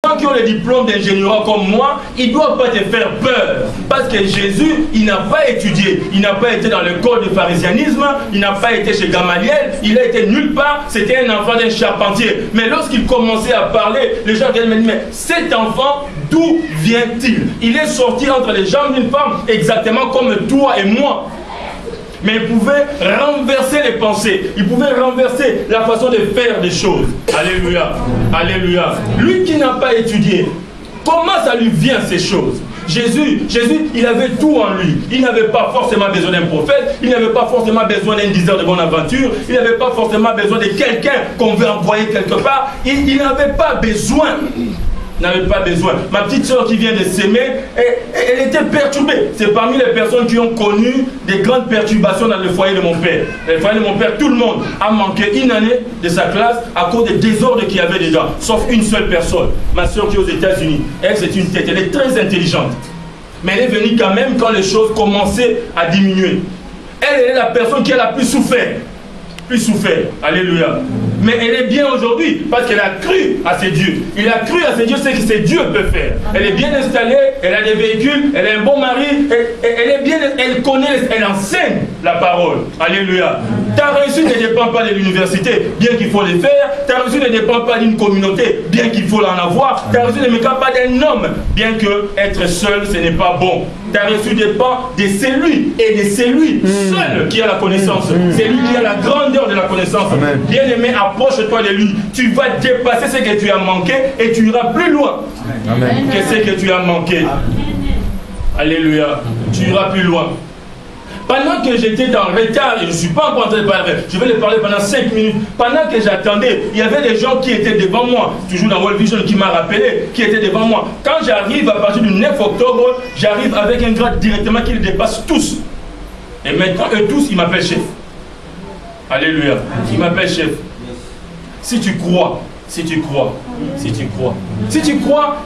gens qui ont le diplôme d'ingénieur comme moi, ils ne doivent pas te faire peur. Parce que Jésus, il n'a pas étudié. Il n'a pas été dans l'école du pharisianisme. Il n'a pas été chez Gamaliel. Il a été nulle part. C'était un enfant d'un charpentier. Mais lorsqu'il commençait à parler, les gens me disaient, mais cet enfant, d'où vient-il? Il est sorti entre les jambes d'une femme, exactement comme toi et moi. Mais il pouvait renverser les pensées. Il pouvait renverser la façon de faire des choses. Alléluia. Alléluia. Lui qui n'a pas étudié, comment ça lui vient ces choses? Jésus, il avait tout en lui. Il n'avait pas forcément besoin d'un prophète. Il n'avait pas forcément besoin d'un diseur de bonne aventure. Il n'avait pas forcément besoin de quelqu'un qu'on veut envoyer quelque part. Il n'avait pas besoin. N'avait pas besoin. Ma petite soeur qui vient de s'aimer, elle était perturbée. C'est parmi les personnes qui ont connu des grandes perturbations dans le foyer de mon père. Le foyer de mon père, tout le monde a manqué une année de sa classe à cause des désordres qu'il y avait dedans. Sauf une seule personne, ma soeur qui est aux États-Unis. Elle, c'est une tête. Elle est très intelligente. Mais elle est venue quand même quand les choses commençaient à diminuer. Elle est la personne qui a la plus souffert. Alléluia. Mais elle est bien aujourd'hui parce qu'elle a cru à ses dieux. Il a cru à ses dieux, c'est que ses dieux peuvent faire. Elle est bien installée, elle a des véhicules, elle a un bon mari, elle est bien, elle connaît, elle enseigne la parole. Alléluia. Ta réussite ne dépend pas de l'université, bien qu'il faut le faire. Ta réussite ne dépend pas d'une communauté, bien qu'il faut en avoir. Ta réussite ne dépend pas d'un homme, bien que être seul, ce n'est pas bon. Ta réussite dépend de celui et de celui seul qui a la connaissance. C'est lui qui a la grandeur de la connaissance. Bien-aimé, approche-toi de lui. Tu vas dépasser ce que tu as manqué et tu iras plus loin que ce que tu as manqué. Alléluia. Tu iras plus loin. Pendant que j'étais en retard, et je ne suis pas encore en train de parler, je vais le parler pendant 5 minutes. Pendant que j'attendais, il y avait des gens qui étaient devant moi, toujours dans World Vision qui m'a rappelé, qui étaient devant moi. Quand j'arrive à partir du 9 octobre, j'arrive avec un grade directement qui les dépasse tous. Et maintenant, eux tous, ils m'appellent chef. Alléluia. Ils m'appellent chef. Si tu crois, si tu crois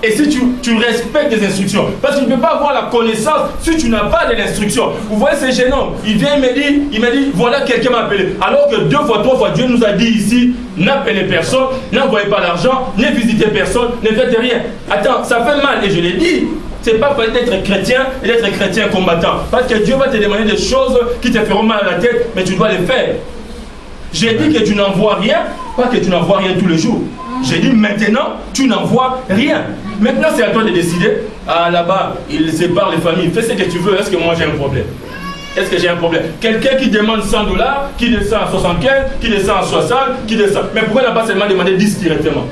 et si tu respectes les instructions, parce que tu ne peux pas avoir la connaissance si tu n'as pas de l'instruction. Vous voyez ce jeune homme, il vient il me dit voilà, quelqu'un m'a appelé, alors que 2 fois 3 fois Dieu nous a dit ici, n'appelez personne, n'envoyez pas d'argent, ne visitez personne, ne faites rien. Attends, ça fait mal et je l'ai dit. C'est pas facile d'être chrétien et d'être chrétien combattant, parce que Dieu va te demander des choses qui te feront mal à la tête, mais tu dois les faire. J'ai dit que tu n'envoies rien, pas que tu n'envoies rien tous les jours. J'ai dit maintenant, tu n'envoies rien. Maintenant, c'est à toi de décider. Ah, là-bas, il sépare les familles. Fais ce que tu veux. Est-ce que moi j'ai un problème? Est-ce que j'ai un problème? Quelqu'un qui demande $100, qui descend à 75, qui descend à 60, qui descend. Mais pourquoi il n'a pas seulement demandé 10 directement?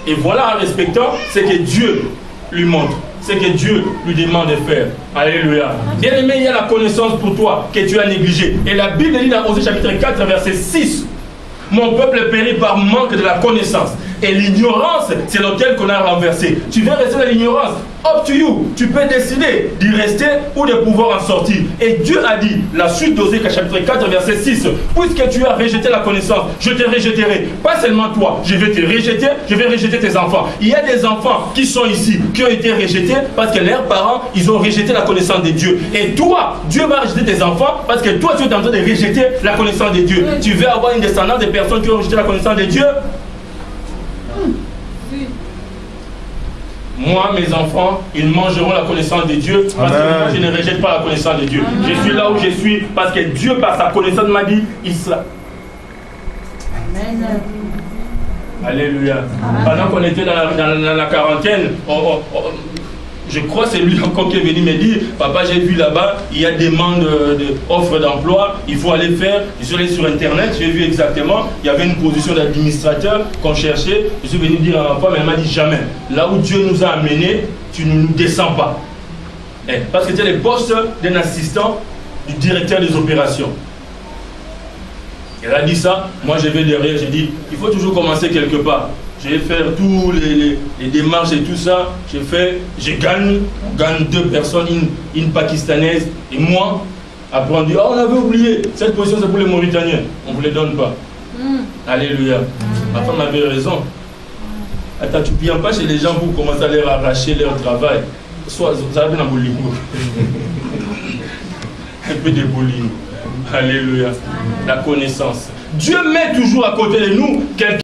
Et voilà, en respectant, c'est que Dieu lui montre. C'est que Dieu lui demande de faire. Alléluia. Bien aimé, il y a la connaissance pour toi que tu as négligée. Et la Bible dit dans Osée chapitre 4, verset 6. Mon peuple périt par manque de la connaissance. Et l'ignorance, c'est l'autel qu'on a renversé. Tu veux rester dans l'ignorance? Up to you. Tu peux décider d'y rester ou de pouvoir en sortir. Et Dieu a dit, la suite d'Osée chapitre 4, verset 6. Puisque tu as rejeté la connaissance, je te rejetterai. Pas seulement toi, je vais te rejeter, je vais rejeter tes enfants. Il y a des enfants qui sont ici, qui ont été rejetés parce que leurs parents, ils ont rejeté la connaissance de Dieu. Et toi, Dieu va rejeter tes enfants parce que toi, tu es en train de rejeter la connaissance de Dieu. Tu veux avoir une descendance de personnes qui ont rejeté la connaissance de Dieu? Moi, mes enfants, ils mangeront la connaissance de Dieu parce que moi, je ne rejette pas la connaissance de Dieu. Amen. Je suis là où je suis parce que Dieu, par sa connaissance, m'a dit, il sera. Amen. Alléluia. Amen. Pendant qu'on était dans la quarantaine, je crois que c'est lui encore qui est venu me dire, papa, j'ai vu là-bas, il y a demande d'offres d'emploi, il faut aller faire. Je suis allé sur internet, j'ai vu exactement, il y avait une position d'administrateur qu'on cherchait. Je suis venu dire à ma femme, elle m'a dit jamais. Là où Dieu nous a amenés, tu ne nous descends pas. Parce que tu as les postes d'un assistant du directeur des opérations. Elle a dit ça, moi je vais derrière, j'ai dit, il faut toujours commencer quelque part. Je vais faire tous les démarches et tout ça. Je gagne 2 personnes, une pakistanaise et moi. Après on dit, oh, on avait oublié, cette position c'est pour les Mauritaniens. On ne vous les donne pas. Alléluia. Ma femme avait raison. Attends, tu ne viens pas chez les gens pour commencer à leur arracher leur travail. Soit, ça va bien en bolingo. Un peu de bolingo. Alléluia. La connaissance. Dieu met toujours à côté de nous quelqu'un.